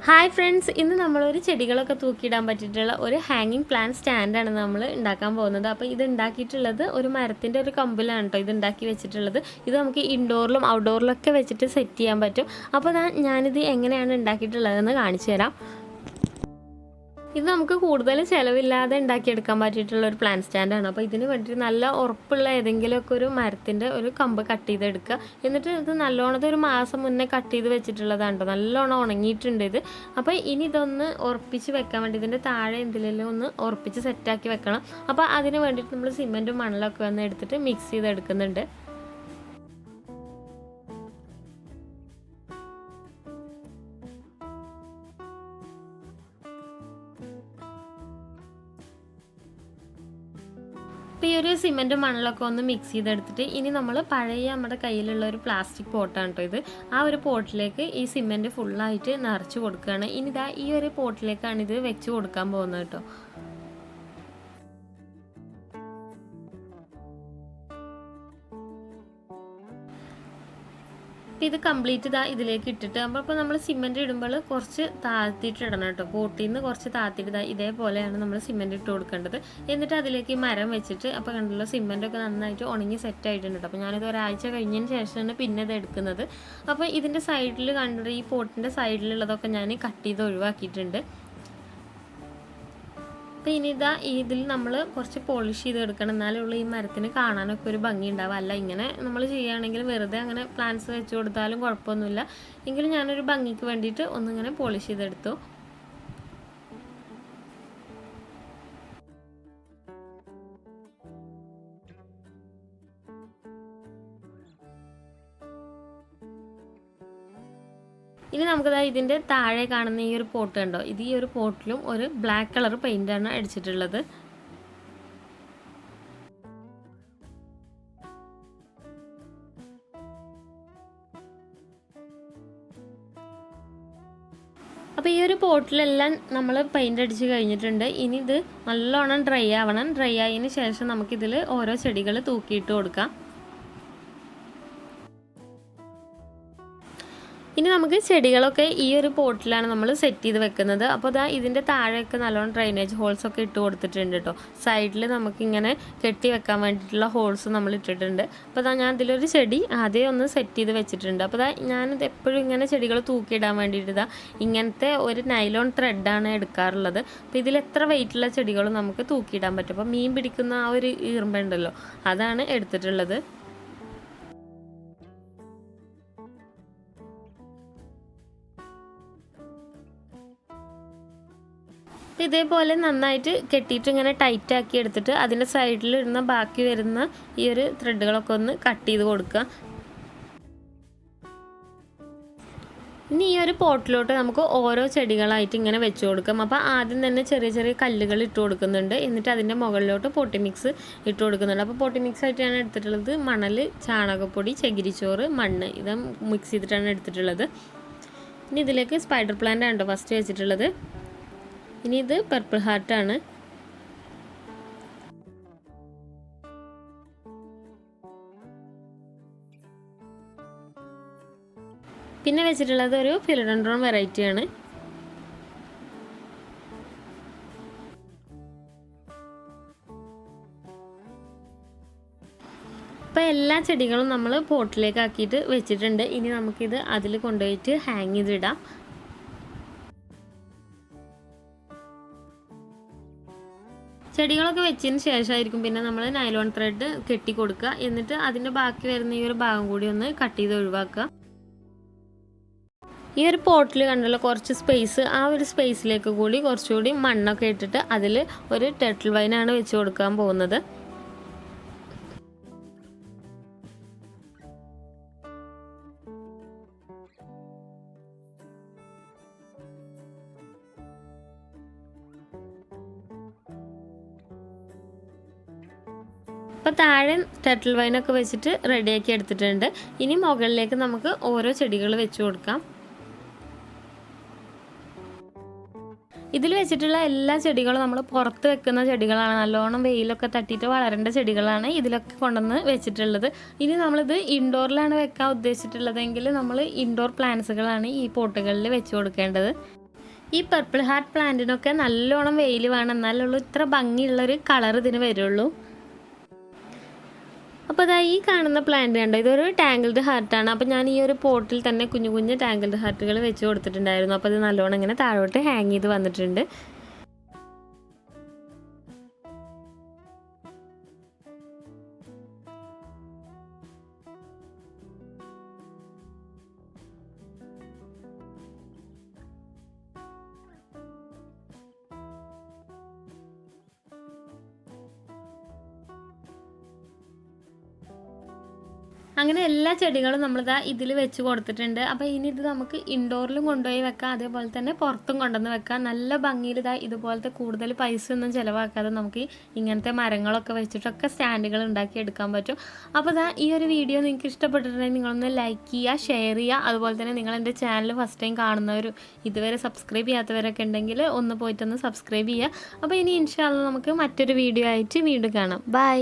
Hi friends, ഇന്ന് നമ്മളൊരു ചെടികളൊക്കെ തൂക്കിയിടാൻ പറ്റിയിട്ടുള്ള ഒരു ഹാങ്ങിങ് പ്ലാന്റ് സ്റ്റാൻഡാണ് നമ്മൾ ഉണ്ടാക്കാൻ പോകുന്നത്. അപ്പോൾ ഇത് ഉണ്ടാക്കിയിട്ടുള്ളത് ഒരു മരത്തിൻ്റെ ഒരു കമ്പിലാണ് കേട്ടോ ഇത് ഉണ്ടാക്കി വെച്ചിട്ടുള്ളത്. ഇത് നമുക്ക് ഇൻഡോറിലും ഔട്ട്ഡോറിലൊക്കെ വെച്ചിട്ട് സെറ്റ് ചെയ്യാൻ പറ്റും. അപ്പോൾ ഞാനിത് എങ്ങനെയാണ് ഉണ്ടാക്കിയിട്ടുള്ളതെന്ന് കാണിച്ചു തരാം. ഇത് നമുക്ക് കൂടുതൽ ചിലവില്ലാതെ ഉണ്ടാക്കിയെടുക്കാൻ പറ്റിയിട്ടുള്ള ഒരു പ്ലാന്റ് സ്റ്റാൻഡാണ്. അപ്പോൾ ഇതിന് വേണ്ടിയിട്ട് നല്ല ഉറപ്പുള്ള ഏതെങ്കിലുമൊക്കെ ഒരു മരത്തിൻ്റെ ഒരു കമ്പ് കട്ട് ചെയ്തെടുക്കുക. എന്നിട്ട് ഇത് നല്ലോണം ഒരു മാസം മുന്നേ കട്ട് ചെയ്ത് വെച്ചിട്ടുള്ളതാണ് കേട്ടോ. നല്ലോണം ഉണങ്ങിയിട്ടുണ്ട് ഇത്. അപ്പോൾ ഇനി ഇതൊന്ന് ഉറപ്പിച്ച് വെക്കാൻ വേണ്ടി ഇതിൻ്റെ താഴെ എന്തിലെല്ലാം ഒന്ന് ഉറപ്പിച്ച് സെറ്റാക്കി വെക്കണം. അപ്പോൾ അതിന് വേണ്ടിയിട്ട് നമ്മൾ സിമെൻറ്റും മണലൊക്കെ ഒന്ന് എടുത്തിട്ട് മിക്സ് ചെയ്തെടുക്കുന്നുണ്ട്. അപ്പോൾ ഈ ഒരു സിമെൻറ്റും മണലൊക്കെ ഒന്ന് മിക്സ് ചെയ്തെടുത്തിട്ട് ഇനി നമ്മൾ പഴയ നമ്മുടെ കയ്യിലുള്ള ഒരു പ്ലാസ്റ്റിക് പോട്ടാണ് കേട്ടോ ഇത്. ആ ഒരു പോട്ടിലേക്ക് ഈ സിമെൻറ്റ് ഫുള്ളായിട്ട് നിറച്ച് കൊടുക്കുകയാണ്. ഇനി ഇതാ ഈ ഒരു പോട്ടിലേക്കാണ് ഇത് വെച്ച് കൊടുക്കാൻ പോകുന്നത് കേട്ടോ. അപ്പോൾ ഇത് കംപ്ലീറ്റ് ഇതിലേക്ക് ഇട്ടിട്ട് അപ്പോൾ നമ്മൾ സിമെൻറ്റ് ഇടുമ്പോൾ കുറച്ച് താഴ്ത്തിയിട്ട് ഇടണം കേട്ടോ. പോട്ടിൽ നിന്ന് കുറച്ച് താഴ്ത്തിയിട്ട് ഇതേപോലെയാണ് നമ്മൾ സിമെൻറ്റ് ഇട്ട് കൊടുക്കേണ്ടത്. എന്നിട്ട് അതിലേക്ക് ഈ മരം വെച്ചിട്ട് അപ്പോൾ കണ്ടല്ലോ സിമെൻറ്റൊക്കെ നന്നായിട്ട് ഉണങ്ങി സെറ്റ് ആയിട്ടുണ്ട് കേട്ടോ. അപ്പോൾ ഞാനിത് ഒരാഴ്ച കഴിഞ്ഞതിന് ശേഷമാണ് പിന്നെ ഇത് എടുക്കുന്നത്. അപ്പോൾ ഇതിൻ്റെ സൈഡിൽ കണ്ടിട്ട് ഈ പോട്ടിൻ്റെ സൈഡിലുള്ളതൊക്കെ ഞാൻ കട്ട് ചെയ്ത് ഒഴിവാക്കിയിട്ടുണ്ട്. അപ്പോൾ ഇനി ഇതിൽ നമ്മൾ കുറച്ച് പോളിഷ് ചെയ്ത് എടുക്കണം, എന്നാലേ ഉള്ളൂ ഈ മരത്തിന് കാണാനൊക്കെ ഒരു ഭംഗി ഉണ്ടാവുക. അല്ല ഇങ്ങനെ നമ്മൾ ചെയ്യുകയാണെങ്കിൽ വെറുതെ അങ്ങനെ പ്ലാന്റ്സ് വെച്ച് കൊടുത്താലും കുഴപ്പമൊന്നുമില്ല. എങ്കിലും ഞാനൊരു ഭംഗിക്ക് വേണ്ടിയിട്ട് ഒന്നിങ്ങനെ പോളിഷ് ചെയ്തെടുത്തു. ഇനി നമുക്കിതാ ഇതിൻ്റെ താഴെ കാണുന്ന ഈ ഒരു പോട്ട് കണ്ടോ, ഇത് ഈ ഒരു പോട്ടിലും ഒരു ബ്ലാക്ക് കളർ പെയിൻ്റാണ് അടിച്ചിട്ടുള്ളത്. അപ്പോൾ ഈ ഒരു പോട്ടിലെല്ലാം നമ്മൾ പെയിൻ്റ് അടിച്ച് കഴിഞ്ഞിട്ടുണ്ട്. ഇനി ഇത് നല്ലോണം ഡ്രൈ ആവണം. ഡ്രൈ ആയതിന് ശേഷം നമുക്കിതിൽ ഓരോ ചെടികൾ തൂക്കിയിട്ട് കൊടുക്കാം. ഇനി നമുക്ക് ചെടികളൊക്കെ ഈ ഒരു പോട്ടിലാണ് നമ്മൾ സെറ്റ് ചെയ്ത് വെക്കുന്നത്. അപ്പോൾ ഇതിൻ്റെ താഴെയൊക്കെ നല്ലോണം ഡ്രൈനേജ് ഹോൾസൊക്കെ ഇട്ട് കൊടുത്തിട്ടുണ്ട് കേട്ടോ. സൈഡിൽ നമുക്കിങ്ങനെ കെട്ടി വെക്കാൻ വേണ്ടിയിട്ടുള്ള ഹോൾസ് നമ്മൾ ഇട്ടിട്ടുണ്ട്. അപ്പോൾ ഞാൻ ഇതിലൊരു ചെടി ആദ്യം ഒന്ന് സെറ്റ് ചെയ്ത് വെച്ചിട്ടുണ്ട്. അപ്പോൾ ഞാനിത് എപ്പോഴും ഇങ്ങനെ ചെടികൾ തൂക്കിയിടാൻ വേണ്ടിയിട്ട് ഇങ്ങനത്തെ ഒരു നൈലോൺ ത്രെഡാണ് എടുക്കാറുള്ളത്. അപ്പോൾ ഇതിൽ എത്ര വെയിറ്റുള്ള ചെടികളും നമുക്ക് തൂക്കിയിടാൻ പറ്റും. അപ്പോൾ മീൻ പിടിക്കുന്ന ആ ഒരു ഈർമ്പുണ്ടല്ലോ, അതാണ് എടുത്തിട്ടുള്ളത്. ഇതേപോലെ നന്നായിട്ട് കെട്ടിയിട്ട് ഇങ്ങനെ ടൈറ്റാക്കി എടുത്തിട്ട് അതിൻ്റെ സൈഡിൽ ഇടുന്ന ബാക്കി വരുന്ന ഈ ഒരു ത്രെഡുകളൊക്കെ ഒന്ന് കട്ട് ചെയ്ത് കൊടുക്കുക. ഇനി ഈ ഒരു പോട്ടിലോട്ട് നമുക്ക് ഓരോ ചെടികളായിട്ട് ഇങ്ങനെ വെച്ച് കൊടുക്കാം. അപ്പോൾ ആദ്യം തന്നെ ചെറിയ ചെറിയ കല്ലുകൾ ഇട്ട് കൊടുക്കുന്നുണ്ട്. എന്നിട്ട് അതിൻ്റെ മുകളിലോട്ട് പൊട്ടി മിക്സ് ഇട്ട് കൊടുക്കുന്നുണ്ട്. അപ്പോൾ പൊട്ടി മിക്സ് ആയിട്ട് ഞാൻ എടുത്തിട്ടുള്ളത് മണൽ, ചാണകപ്പൊടി, ചകിരിച്ചോറ്, മണ്ണ് ഇത് മിക്സ് ചെയ്തിട്ടാണ് എടുത്തിട്ടുള്ളത്. ഇനി ഇതിലേക്ക് സ്പൈഡർ പ്ലാന്റ് ആണ് ഫസ്റ്റ് വെച്ചിട്ടുള്ളത്. ഇനി ഇത് പർപ്പിൾ ഹാർട്ടാണ്. പിന്നെ വെച്ചിട്ടുള്ളത് ഒരു ഫിലഡൻഡ്രോൺ വെറൈറ്റിയാണ്. അപ്പോൾ എല്ലാ ചെടികളും നമ്മൾ പോട്ടിലേക്ക് ആക്കിയിട്ട് വെച്ചിട്ടുണ്ട്. ഇനി നമുക്കിത് അതിൽ കൊണ്ടുപോയിട്ട് ഹാങ് ചെയ്തിടാം. ചെടികളൊക്കെ വെച്ചതിന് ശേഷമായിരിക്കും പിന്നെ നമ്മൾ നൈലോൺ ത്രെഡ് കെട്ടി കൊടുക്കുക. എന്നിട്ട് അതിൻ്റെ ബാക്കി വരുന്ന ഈ ഒരു ഭാഗം കൂടി ഒന്ന് കട്ട് ചെയ്ത് ഒഴിവാക്കുക. ഈ ഒരു പോട്ടിൽ കണ്ടുള്ള കുറച്ച് സ്പേസ്, ആ ഒരു സ്പേസിലേക്ക് കൂടി കുറച്ചുകൂടി മണ്ണൊക്കെ ഇട്ടിട്ട് അതിൽ ഒരു ടർട്ടിൽ വൈനാണ് വെച്ച് കൊടുക്കാൻ പോകുന്നത്. അപ്പോൾ താഴെ ടർട്ടിൽ വൈനൊക്കെ വെച്ചിട്ട് റെഡിയാക്കി എടുത്തിട്ടുണ്ട്. ഇനി മുകളിലേക്ക് നമുക്ക് ഓരോ ചെടികൾ വെച്ച് കൊടുക്കാം. ഇതിൽ വെച്ചിട്ടുള്ള എല്ലാ ചെടികളും നമ്മൾ പുറത്ത് വെക്കുന്ന ചെടികളാണ്. നല്ലോണം വെയിലൊക്കെ തട്ടിയിട്ട് വളരേണ്ട ചെടികളാണ് ഇതിലൊക്കെ കൊണ്ടുവന്ന് വെച്ചിട്ടുള്ളത്. ഇനി നമ്മളിത് ഇൻഡോറിലാണ് വെക്കാൻ ഉദ്ദേശിച്ചിട്ടുള്ളതെങ്കിൽ നമ്മൾ ഇൻഡോർ പ്ലാന്റ്സുകളാണ് ഈ പോട്ടുകളിൽ വെച്ച് കൊടുക്കേണ്ടത്. ഈ പർപ്പിൾ ഹാർട്ട് പ്ലാന്റിനൊക്കെ നല്ലോണം വെയിൽ വേണം, എന്നാലുള്ള ഇത്ര ഭംഗിയുള്ളൊരു കളർ ഇതിന് വരുള്ളൂ. അപ്പോൾ അതാ ഈ കാണുന്ന പ്ലാന്റ് കണ്ടോ, ഇതൊരു ടാങ്കിൾഡ് ഹാർട്ടാണ്. അപ്പോൾ ഞാൻ ഈ ഒരു പോട്ടിൽ തന്നെ കുഞ്ഞു കുഞ്ഞു ടാങ്കിൾഡ് ഹാർട്ടുകൾ വെച്ച് കൊടുത്തിട്ടുണ്ടായിരുന്നു. അപ്പോൾ അത് നല്ലോണം ഇങ്ങനെ താഴോട്ട് ഹാങ് ചെയ്ത് വന്നിട്ടുണ്ട്. അങ്ങനെ എല്ലാ ചെടികളും നമ്മളിതാ ഇതിൽ വെച്ച് കൊടുത്തിട്ടുണ്ട്. അപ്പോൾ ഇനി ഇത് നമുക്ക് ഇൻഡോറിലും കൊണ്ടുപോയി വെക്കാം, അതേപോലെ തന്നെ പുറത്തും കൊണ്ടുവന്ന് വെക്കാം. നല്ല ഭംഗിയിൽ ഇതുപോലത്തെ കൂടുതൽ പൈസ ഒന്നും ചിലവാക്കാതെ നമുക്ക് ഇങ്ങനത്തെ മരങ്ങളൊക്കെ വെച്ചിട്ടൊക്കെ സ്റ്റാൻഡുകൾ ഉണ്ടാക്കി എടുക്കാൻ പറ്റും. അപ്പോൾ ഈ ഒരു വീഡിയോ നിങ്ങൾക്ക് ഇഷ്ടപ്പെട്ടിട്ടുണ്ടെങ്കിൽ നിങ്ങളൊന്ന് ലൈക്ക് ചെയ്യുക, ഷെയർ ചെയ്യുക. അതുപോലെ തന്നെ നിങ്ങൾ എൻ്റെ ചാനൽ ഫസ്റ്റ് ടൈം കാണുന്നവരും ഇതുവരെ സബ്സ്ക്രൈബ് ചെയ്യാത്തവരൊക്കെ ഉണ്ടെങ്കിൽ ഒന്ന് പോയിട്ടൊന്ന് സബ്സ്ക്രൈബ് ചെയ്യുക. അപ്പോൾ ഇനി ഇൻഷാ അല്ലാഹ് നമുക്ക് മറ്റൊരു വീഡിയോ ആയിട്ട് വീണ്ടും കാണാം. ബൈ.